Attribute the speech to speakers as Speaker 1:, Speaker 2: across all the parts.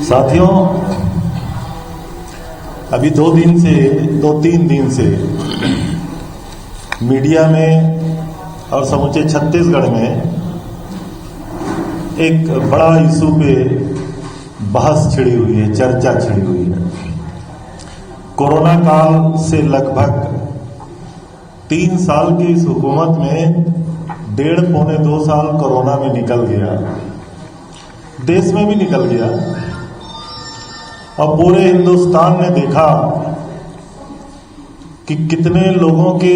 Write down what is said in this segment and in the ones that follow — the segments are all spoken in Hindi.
Speaker 1: साथियों, अभी 2-3 दिन से मीडिया में और समूचे छत्तीसगढ़ में एक बड़ा इशू पे बहस छिड़ी हुई है, चर्चा छिड़ी हुई है। कोरोना काल से लगभग 3 साल की इस हुकूमत में 1.5-2 साल कोरोना में निकल गया, देश में भी निकल गया और पूरे हिंदुस्तान ने देखा कि कितने लोगों के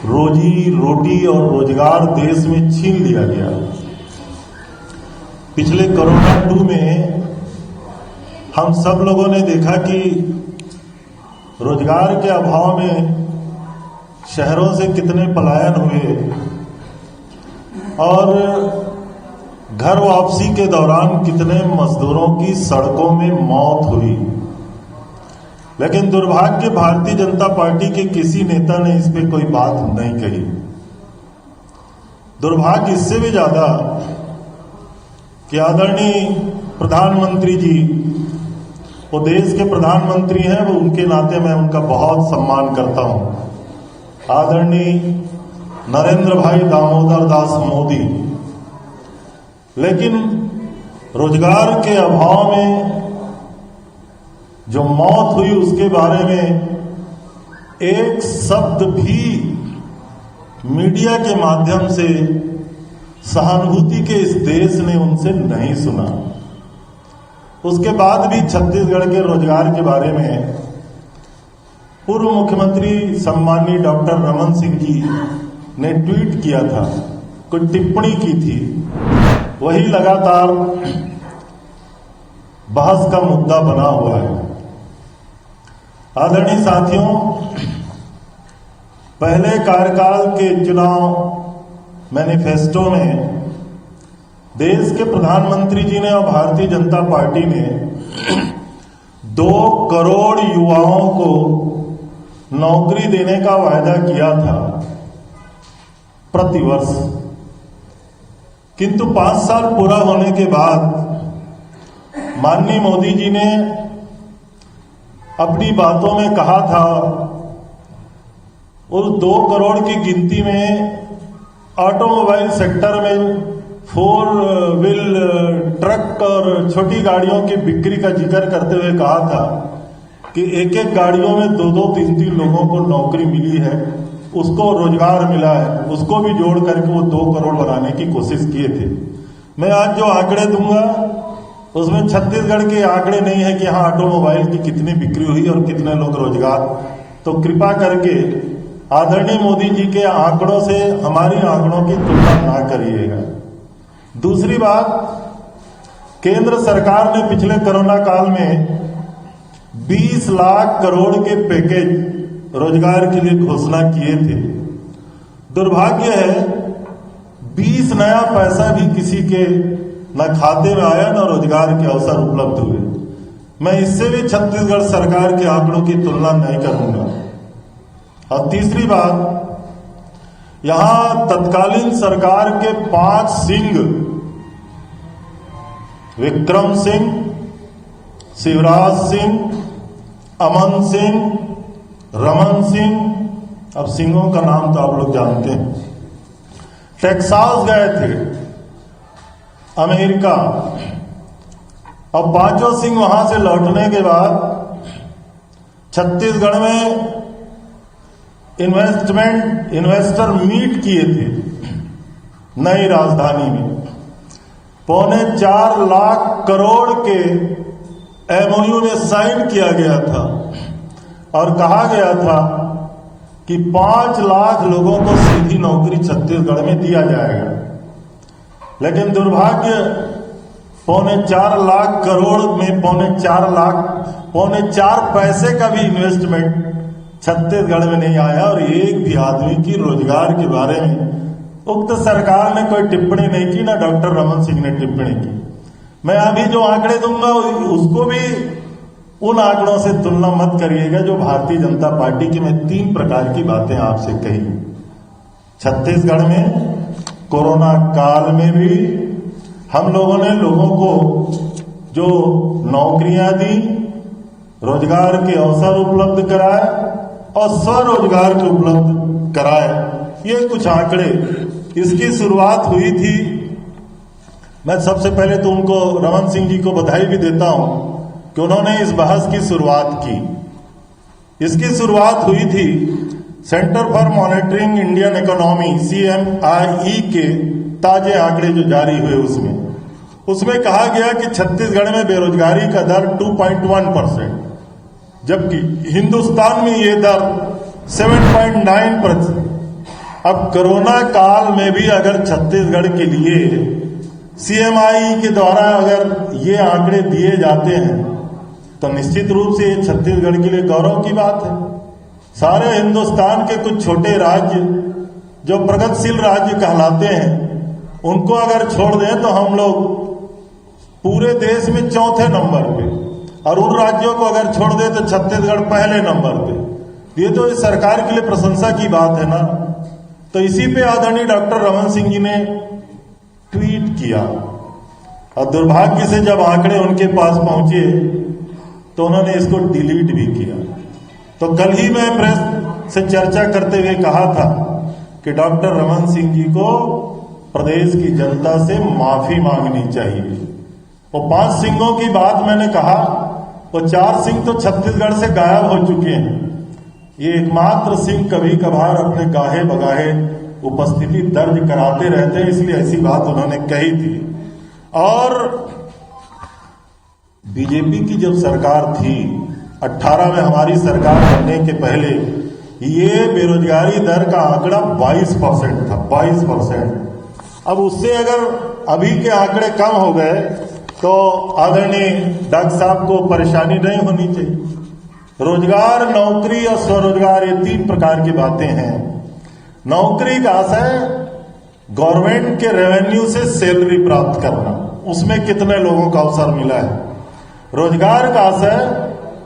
Speaker 1: रोजी रोटी और रोजगार देश में छीन लिया गया। पिछले कोरोना 2 में हम सब लोगों ने देखा कि रोजगार के अभाव में शहरों से कितने पलायन हुए और घर वापसी के दौरान कितने मजदूरों की सड़कों में मौत हुई। लेकिन दुर्भाग्य भारतीय जनता पार्टी के किसी नेता ने इस पे कोई बात नहीं कही। दुर्भाग्य इससे भी ज्यादा कि आदरणीय प्रधानमंत्री जी, वो देश के प्रधानमंत्री हैं, वो उनके नाते मैं उनका बहुत सम्मान करता हूं। आदरणीय नरेंद्र भाई दामोदर दास मोदी, लेकिन रोजगार के अभाव में जो मौत हुई उसके बारे में एक शब्द भी मीडिया के माध्यम से सहानुभूति के इस देश ने उनसे नहीं सुना। उसके बाद भी छत्तीसगढ़ के रोजगार के बारे में पूर्व मुख्यमंत्री सम्माननीय डॉक्टर रमन सिंह जी ने ट्वीट किया था, कोई टिप्पणी की थी, वही लगातार बहस का मुद्दा बना हुआ है। आदरणीय साथियों, पहले कार्यकाल के चुनाव मैनिफेस्टो में देश के प्रधानमंत्री जी ने और भारतीय जनता पार्टी ने 2 करोड़ युवाओं को नौकरी देने का वायदा किया था प्रतिवर्ष। किंतु 5 साल पूरा होने के बाद माननीय मोदी जी ने अपनी बातों में कहा था, उस 2 करोड़ की गिनती में ऑटोमोबाइल सेक्टर में 4 व्हील ट्रक और छोटी गाड़ियों की बिक्री का जिक्र करते हुए कहा था कि एक गाड़ियों में 2-2, 3-3 लोगों को नौकरी मिली है, उसको रोजगार मिला है, उसको भी जोड़ करके वो 2 करोड़ बनाने की कोशिश किए थे। मैं आज जो आंकड़े दूंगा उसमें छत्तीसगढ़ के आंकड़े नहीं है कि यहाँ ऑटोमोबाइल की कितनी बिक्री हुई और कितने लोग रोजगार, तो कृपा करके आदरणीय मोदी जी के आंकड़ों से हमारी आंकड़ों की तुलना ना करिएगा। दूसरी बात, केंद्र सरकार ने पिछले कोरोना काल में 20 लाख करोड़ के पैकेज रोजगार के लिए घोषणा किए थे। दुर्भाग्य है 20 नया पैसा भी किसी के न खाते में आया न रोजगार के अवसर उपलब्ध हुए। मैं इससे भी छत्तीसगढ़ सरकार के आंकड़ों की तुलना नहीं करूंगा। और तीसरी बात, यहां तत्कालीन सरकार के 5 सिंह, विक्रम सिंह, शिवराज सिंह, अमन सिंह, रमन सिंह, अब सिंहों का नाम तो आप लोग जानते हैं, टेक्सास गए थे, अमेरिका, और 5 सिंह वहां से लौटने के बाद छत्तीसगढ़ में इन्वेस्टर मीट किए थे नई राजधानी में। 4.25 लाख करोड़ के एमओयू में साइन किया गया था और कहा गया था कि 5 लाख लोगों को सीधी नौकरी छत्तीसगढ़ में दिया जाएगा। लेकिन दुर्भाग्य 4.25 लाख करोड़ में 4.25 पैसे का भी इन्वेस्टमेंट छत्तीसगढ़ में नहीं आया और एक भी आदमी की रोजगार के बारे में उक्त सरकार ने कोई टिप्पणी नहीं की, ना डॉक्टर रमन सिंह ने टिप्पणी की। मैं अभी जो आंकड़े दूंगा उसको भी उन आंकड़ों से तुलना मत करिएगा जो भारतीय जनता पार्टी की मैं 3 प्रकार की बातें आपसे कही। छत्तीसगढ़ में कोरोना काल में भी हम लोगों ने लोगों को जो नौकरियां दी, रोजगार के अवसर उपलब्ध कराए और स्वरोजगार के उपलब्ध कराए। ये कुछ आंकड़े, इसकी शुरुआत हुई थी। मैं सबसे पहले तो उनको, रमन सिंह जी को बधाई भी देता हूं कि उन्होंने इस बहस की शुरुआत की। इसकी शुरुआत हुई थी centre for monitoring Indian economy CMIE के ताजे आंकड़े जो जारी हुए उसमें कहा गया कि छत्तीसगढ़ में बेरोजगारी का दर 2.1%, जबकि हिंदुस्तान में ये दर 7.9%। अब कोरोना काल में भी अगर छत्तीसगढ़ के लिए CMIE के द्वारा अगर ये आंकड़े दिए जाते हैं तो निश्चित रूप से ये छत्तीसगढ़ के लिए गौरव की बात है। सारे हिंदुस्तान के कुछ छोटे राज्य जो प्रगतिशील राज्य कहलाते हैं, उनको अगर छोड़ दें तो हम लोग पूरे देश में चौथे नंबर पे, और उन राज्यों को अगर छोड़ दें तो छत्तीसगढ़ पहले नंबर पे। ये तो इस सरकार के लिए प्रशंसा की बात है ना। तो इसी पे आदरणीय डॉक्टर रमन सिंह जी ने ट्वीट किया, और दुर्भाग्य से जब आंकड़े उनके पास पहुंचे तो उन्होंने इसको डिलीट भी किया। तो कल ही मैं प्रेस से चर्चा करते हुए कहा था कि डॉक्टर रमन सिंह जी को प्रदेश की जनता से माफी मांगनी चाहिए। वो 5 सिंहों की बात मैंने कहा, वो 4 सिंह तो छत्तीसगढ़ से गायब हो चुके हैं। ये एकमात्र सिंह कभी कभार अपने गाहे बगाहे उपस्थिति दर्ज कराते रहते हैं, इसलिए ऐसी बात उन्होंने कही थी। और बीजेपी की जब सरकार थी 18 में, हमारी सरकार बनने के पहले ये बेरोजगारी दर का आंकड़ा 22% था, 22%। अब उससे अगर अभी के आंकड़े कम हो गए तो आदरणीय डॉक्टर साहब को परेशानी नहीं होनी चाहिए। रोजगार, नौकरी और स्वरोजगार, ये 3 प्रकार की बातें हैं। नौकरी का आशय गवर्नमेंट के रेवेन्यू से सैलरी प्राप्त करना, उसमें कितने लोगों को अवसर मिला है। रोजगार का आशय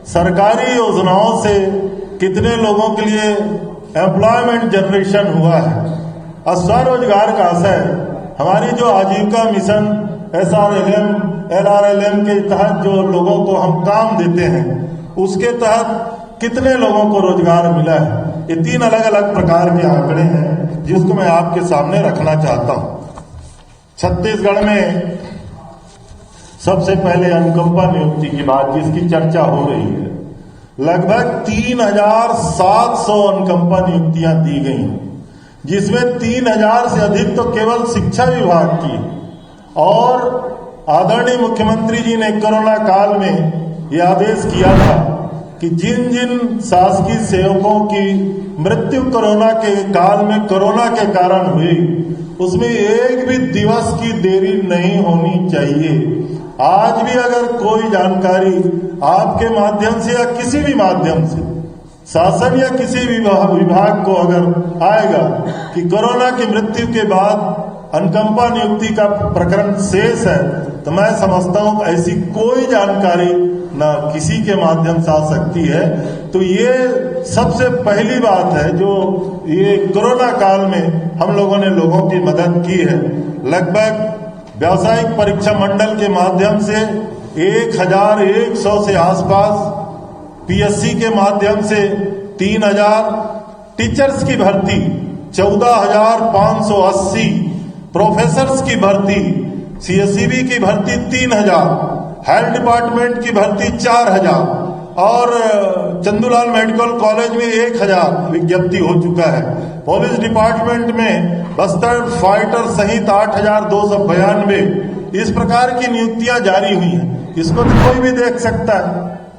Speaker 1: सरकारी योजनाओं से कितने लोगों के लिए एम्प्लॉयमेंट जनरेशन हुआ है। और स्वरोजगार का आशय हमारी जो आजीविका मिशन SRLM, LRLM के तहत जो लोगों को हम काम देते हैं, उसके तहत कितने लोगों को रोजगार मिला है। ये 3 अलग अलग प्रकार के आंकड़े हैं जिसको मैं आपके सामने रखना चाहता हूं। छत्तीसगढ़ में सबसे पहले अनुकंपा नियुक्ति की बात जिसकी चर्चा हो रही है, लगभग 3700 अनुकंपा नियुक्तियां दी गई हैं, जिसमें 3000 से अधिक तो केवल शिक्षा विभाग की। और आदरणीय मुख्यमंत्री जी ने कोरोना काल में यह आदेश किया था कि जिन जिन शासकीय सेवकों की मृत्यु कोरोना के काल में कोरोना के कारण हुई, उसमें एक भी दिवस की देरी नहीं होनी चाहिए। आज भी अगर कोई जानकारी आपके माध्यम से या किसी भी माध्यम से शासन या किसी भी विभाग को अगर आएगा कि कोरोना की मृत्यु के बाद अनुकंपा नियुक्ति का प्रकरण शेष है, तो मैं समझता हूं ऐसी कोई जानकारी ना किसी के माध्यम से आ सकती है। तो ये सबसे पहली बात है जो ये कोरोना काल में हम लोगों ने लोगों की मदद की है। लगभग व्यावसायिक परीक्षा मंडल के माध्यम से 1100 से आसपास, PSC के माध्यम से 3000, टीचर्स की भर्ती 14,580, प्रोफेसर्स की भर्ती, CSEB की भर्ती 3000, हेल्थ डिपार्टमेंट की भर्ती 4000 और चंदूलाल मेडिकल कॉलेज में 1000 विज्ञप्ति हो चुका है। पुलिस डिपार्टमेंट में बस्तर फाइटर सहित 8292 इस प्रकार की नियुक्तियां जारी हुई हैं। इसको तो कोई भी देख सकता है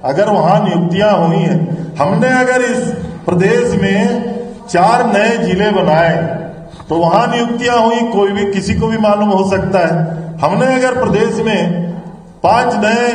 Speaker 1: अगर वहां नियुक्तियां हुई हैं। हमने अगर इस प्रदेश में 4 नए जिले बनाए तो वहां नियुक्तियां हुई, कोई भी किसी को भी मालूम हो सकता है। हमने अगर प्रदेश में 5 नए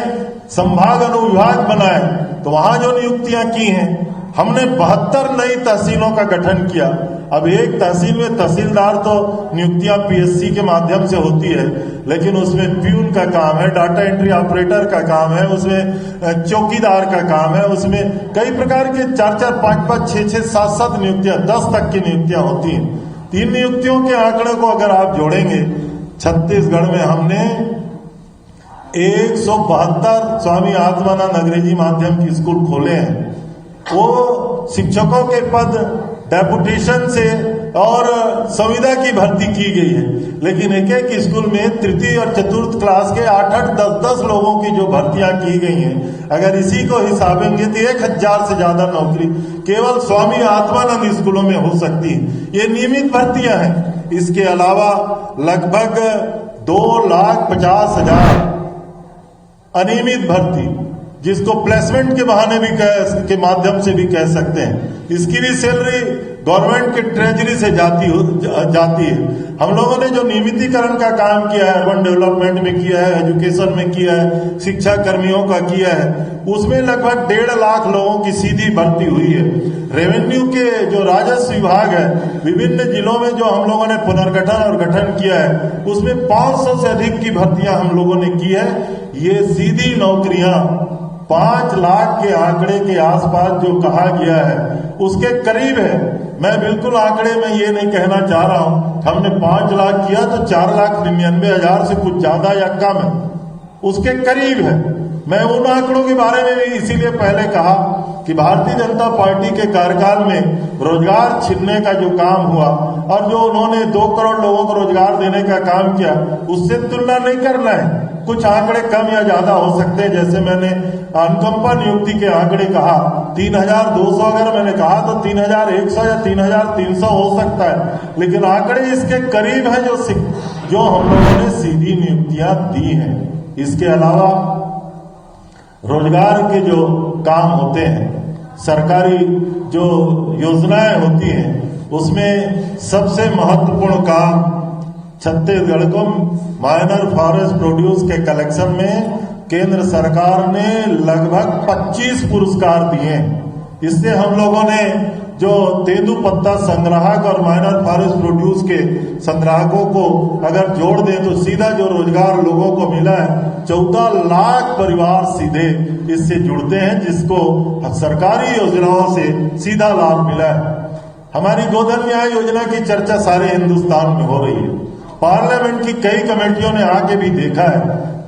Speaker 1: संभाग अनुविभाग बनाए तो वहां जो नियुक्तियां की हैं, हमने 72 नई तहसीलों का गठन किया। अब एक तहसील में तहसीलदार तो नियुक्तियां PSC के माध्यम से होती है, लेकिन उसमें प्यून का काम है, डाटा एंट्री ऑपरेटर का काम है, उसमें चौकीदार का काम है, उसमें कई प्रकार के 4-4, 5-5, 6-6, 7-7 नियुक्तियां, 10 तक की नियुक्तियां होती हैं। 3 नियुक्तियों के आंकड़े को अगर आप जोड़ेंगे, छत्तीसगढ़ में हमने 172 स्वामी आत्मानंद अंग्रेजी माध्यम की स्कूल खोले हैं। वो शिक्षकों के पद डेपुटेशन से और संविदा की भर्ती की गई है, लेकिन एक एक स्कूल में तृतीय और चतुर्थ क्लास के 8-8, 10-10 लोगों की जो भर्तियां की गई हैं, अगर इसी को हिसाबेंगे तो 1000 से ज्यादा नौकरी केवल स्वामी आत्मानंद स्कूलों में हो सकती है। ये नियमित भर्तियां हैं। इसके अलावा लगभग 2,50,000 अनियमित भर्ती, जिसको प्लेसमेंट के बहाने भी के माध्यम से भी कह सकते हैं, इसकी भी सैलरी गवर्नमेंट के ट्रेजरी से जाती है। हम लोगों ने जो नियमितीकरण का काम किया है, अर्बन डेवलपमेंट में किया है, एजुकेशन में किया है, शिक्षा कर्मियों का किया है, उसमें लगभग 1.5 लाख लोगों की सीधी भर्ती हुई है। रेवेन्यू के जो राजस्व विभाग है, विभिन्न जिलों में जो हम लोगों ने पुनर्गठन और गठन किया है, उसमें 500 से अधिक की भर्तियां हम लोगों ने की है। ये सीधी नौकरियां 5 लाख के आंकड़े के आसपास जो कहा गया है उसके करीब है। मैं बिल्कुल आंकड़े में ये नहीं कहना चाह रहा हूं हमने 5 लाख किया तो 4,99,000 से कुछ ज्यादा या कम है, उसके करीब है। मैं उन आंकड़ों के बारे में भी इसीलिए पहले कहा कि भारतीय जनता पार्टी के कार्यकाल में रोजगार छीनने का जो काम हुआ और जो उन्होंने 2 करोड़ लोगों को रोजगार देने का काम किया, उससे तुलना नहीं करना है। कुछ आंकड़े कम या ज्यादा हो सकते हैं, जैसे मैंने अनुकंपा नियुक्ति के आंकड़े कहा 3,200, अगर मैंने कहा तो 3,100 या 3,300 हो सकता है, लेकिन आंकड़े इसके करीब है जो हम लोगों ने सीधी नियुक्तियां दी हैं। इसके अलावा रोजगार के जो काम होते हैं, सरकारी जो योजनाएं होती हैं, उसमें सबसे महत्वपूर्ण काम छत्तीसगढ़ को माइनर फॉरेस्ट प्रोड्यूस के कलेक्शन में केंद्र सरकार ने लगभग 25 पुरस्कार दिए। इससे हम लोगों ने जो तेंदुपत्ता संग्राहक और माइनर फॉरेस्ट प्रोड्यूस के संग्राहकों को अगर जोड़ दें तो सीधा जो रोजगार लोगों को मिला है, 14 लाख परिवार सीधे इससे जुड़ते हैं, जिसको सरकारी योजनाओं से सीधा लाभ मिला है। हमारी गोधन न्याय योजना की चर्चा सारे हिंदुस्तान में हो रही है। पार्लियामेंट की कई कमेटियों ने आके भी देखा है,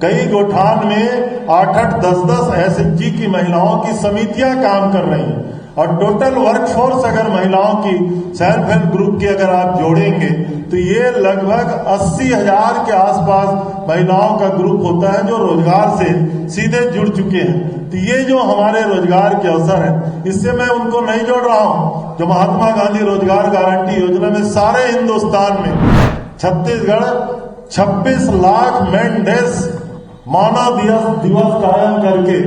Speaker 1: कई गोठान में 8-8, 10-10 एसएचजी की महिलाओं की समितियां काम कर रही हैं, और टोटल वर्कफोर्स अगर महिलाओं की सेल्फ हेल्प ग्रुप की अगर आप जोड़ेंगे तो ये लगभग 80,000 के आसपास महिलाओं का ग्रुप होता है जो रोजगार से सीधे जुड़ चुके हैं। तो ये जो हमारे रोजगार के अवसर है, इससे मैं उनको नहीं जोड़ रहा हूं जो महात्मा गांधी रोजगार गारंटी योजना में सारे हिंदुस्तान में छत्तीसगढ़ 26 लाख मैन डेज मानव दिवस कायम करके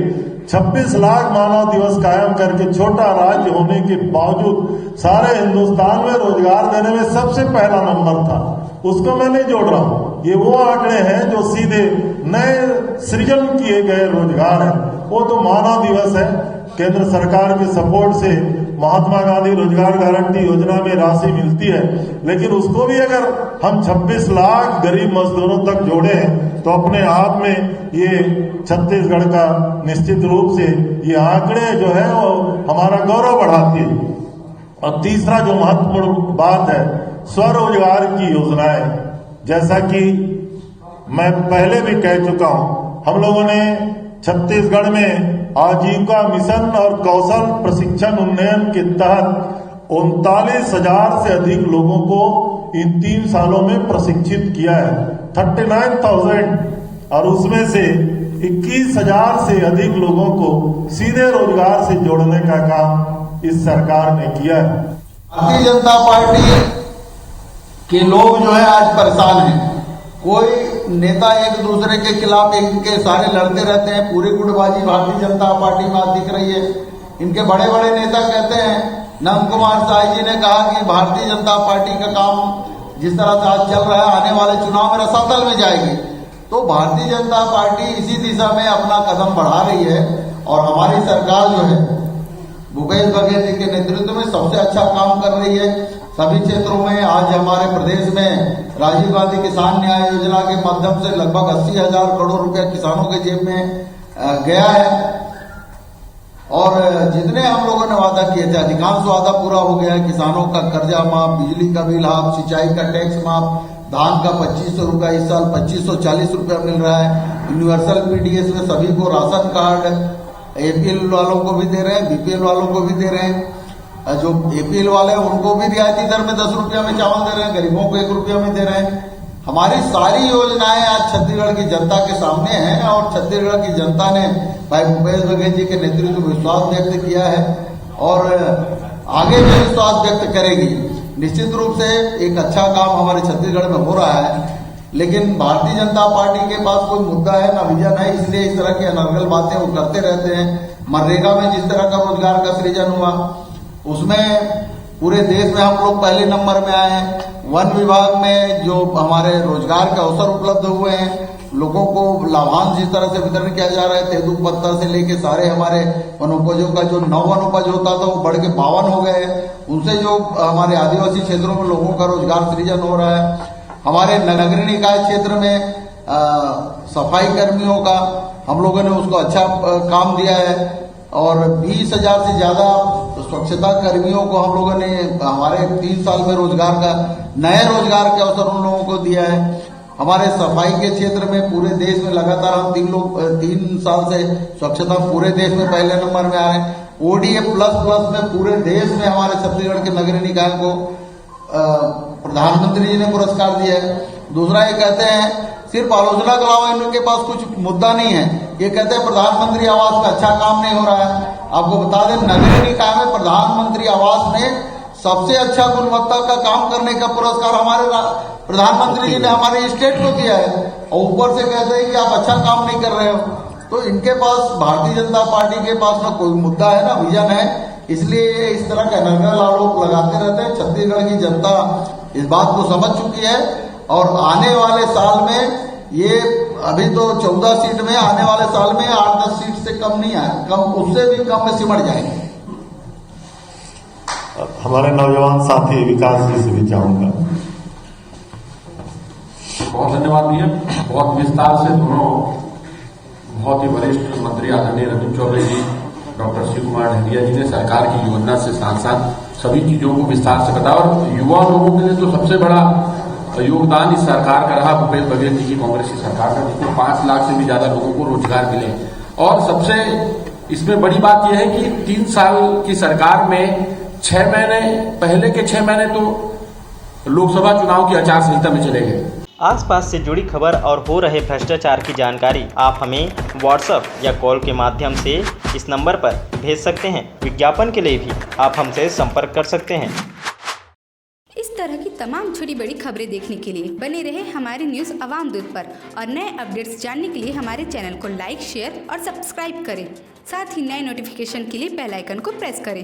Speaker 1: 26 लाख मानव दिवस कायम करके छोटा राज्य होने के बावजूद सारे हिंदुस्तान में रोजगार देने में सबसे पहला नंबर था। उसको मैं नहीं जोड़ रहा हूं। ये वो आंकड़े हैं जो सीधे नए सृजन किए गए रोजगार है। वो तो मानव दिवस है, केंद्र सरकार के सपोर्ट से महात्मा गांधी रोजगार गारंटी योजना में राशि मिलती है, लेकिन उसको भी अगर हम 26 लाख गरीब मजदूरों तक जोड़े हैं तो अपने आप में ये छत्तीसगढ़ का निश्चित रूप से ये आंकड़े जो है वो हमारा गौरव बढ़ाती है। और तीसरा जो महत्वपूर्ण बात है, स्वरोजगार की योजनाएं, जैसा कि मैं पहले भी कह चुका हूं, हम लोगों ने छत्तीसगढ़ में आजीविका मिशन और कौशल प्रशिक्षण उन्नयन के तहत 39,000 से अधिक लोगों को इन 3 सालों में प्रशिक्षित किया है, 39,000, और उसमें से 21,000 से अधिक लोगों को सीधे रोजगार से जोड़ने का काम इस सरकार ने किया है।
Speaker 2: भारतीय जनता पार्टी के लोग जो है आज परेशान हैं। कोई नेता एक दूसरे के खिलाफ इनके सारे लड़ते रहते हैं, पूरी गुटबाजी भारतीय जनता पार्टी में आज दिख रही है। इनके बड़े बड़े नेता कहते हैं, नंद कुमार साय जी ने कहा कि भारतीय जनता पार्टी का काम जिस तरह से आज चल रहा है आने वाले चुनाव में रसातल में जाएगी। तो भारतीय जनता पार्टी इसी दिशा में अपना कदम बढ़ा रही है और हमारी सरकार जो है भूपेश बघेल जी के नेतृत्व में सबसे अच्छा काम कर रही है सभी क्षेत्रों में। आज हमारे प्रदेश में राजीव गांधी किसान न्याय योजना के माध्यम से लगभग 80,000 करोड़ रुपया किसानों के जेब में गया है, और जितने हम लोगों ने वादा किए थे अधिकांश वादा पूरा हो गया है। किसानों का कर्जा माफ, बिजली का बिल हाफ, सिंचाई का टैक्स माफ, धान का 2500 रुपया इस साल 2540 रुपया मिल रहा है, यूनिवर्सल पीडीएस में सभी को राशन कार्ड, एपीएल वालों को भी दे रहे हैं, बीपीएल वालों को भी दे रहे हैं। जो एपीएल वाले हैं उनको भी रियायती दर में 10 रुपया में चावल दे रहे हैं, गरीबों को 1 रुपया में दे रहे हैं। हमारी सारी योजनाएं आज छत्तीसगढ़ की जनता के सामने हैं और छत्तीसगढ़ की जनता ने भाई भूपेश बघेल जी के नेतृत्व में विश्वास व्यक्त किया है और आगे भी विश्वास व्यक्त करेगी। निश्चित रूप से एक अच्छा काम हमारे छत्तीसगढ़ में हो रहा है, लेकिन भारतीय जनता पार्टी के पास कोई मुद्दा है ना विजन है, इसलिए इस तरह की अनर्गल बातें वो करते रहते हैं। मनरेगा में जिस तरह का रोजगार का सृजन हुआ उसमें पूरे देश में हम लोग पहले नंबर में आए हैं। वन विभाग में जो हमारे रोजगार के अवसर उपलब्ध हुए हैं, लोगों को लाभांश जिस तरह से वितरण किया जा रहा है, तेंदुआ पत्ता से लेके सारे हमारे वनोपजों का जो 9 वनोपज होता था वो बढ़ के 52 हो गए हैं। उनसे जो हमारे आदिवासी क्षेत्रों में लोगों का रोजगार सृजन हो रहा है। हमारे नगरीय निकाय क्षेत्र में सफाई कर्मियों का हम लोगों ने उसको अच्छा काम दिया है और 20,000 से ज्यादा स्वच्छता कर्मियों को हम लोगों ने हमारे 3 साल में रोजगार का नए रोजगार के अवसर उन लोगों को दिया है। हमारे सफाई के क्षेत्र में पूरे देश में लगातार हम 3 साल से स्वच्छता पूरे देश में पहले नंबर में आ रहे हैं। ओडीए प्लस में पूरे देश में हमारे छत्तीसगढ़ के नगरीय निकाय को प्रधानमंत्री जी ने पुरस्कार दिया है। दूसरा ये कहते हैं सिर्फ आलोचना के अलावा इनके पास कुछ मुद्दा नहीं है। ये कहते हैं प्रधानमंत्री आवास का अच्छा काम नहीं हो रहा है। आपको बता दें नगरीय निकाय में प्रधानमंत्री आवास में सबसे अच्छा गुणवत्ता का काम करने का पुरस्कार हमारे प्रधानमंत्री जी ने हमारे स्टेट को दिया है और ऊपर से कहते हैं कि आप अच्छा काम नहीं कर रहे हो। तो इनके पास भारतीय जनता पार्टी के पास ना कोई मुद्दा है ना विजन है, इसलिए इस तरह का अनर्गल आरोप लगाते रहते हैं। छत्तीसगढ़ की जनता इस बात को समझ चुकी है और आने वाले साल में ये अभी तो 14 सीट में, आने वाले साल में 8-10 सीट से कम नहीं आए, कम उससे भी कम में सिमट जाएंगे।
Speaker 1: हमारे नौजवान साथी विकास जी से भी चाहूंगा।
Speaker 3: बहुत धन्यवाद भैया। बहुत विस्तार से दोनों बहुत ही वरिष्ठ मंत्री आदरणीय रतन चौबे जी, डॉक्टर शिव कुमार डहरिया जी ने सरकार की योजना से साथ साथ सभी चीजों को विस्तार से बताया और युवा लोगों के लिए तो सबसे बड़ा योगदान इस सरकार का रहा भूपेश बघेल जी की कांग्रेस की सरकार का, जिसमें 5 लाख से भी ज्यादा लोगों को रोजगार मिले। और सबसे इसमें बड़ी बात यह है कि 3 साल की सरकार में 6 महीने पहले के 6 महीने तो लोकसभा चुनाव की आचार संहिता में चले गए।
Speaker 4: आसपास से जुड़ी खबर और हो रहे भ्रष्टाचार की जानकारी आप हमें व्हाट्सएप या कॉल के माध्यम से इस नंबर पर भेज सकते हैं। विज्ञापन के लिए भी आप हमसे संपर्क कर सकते हैं।
Speaker 5: इस तरह की तमाम छोटी बड़ी खबरें देखने के लिए बने रहे हमारे न्यूज़ अवाम दूत पर और नए अपडेट्स जानने के लिए हमारे चैनल को लाइक, शेयर और सब्सक्राइब करें। साथ ही नए नोटिफिकेशन के लिए बेल आइकन को प्रेस करें।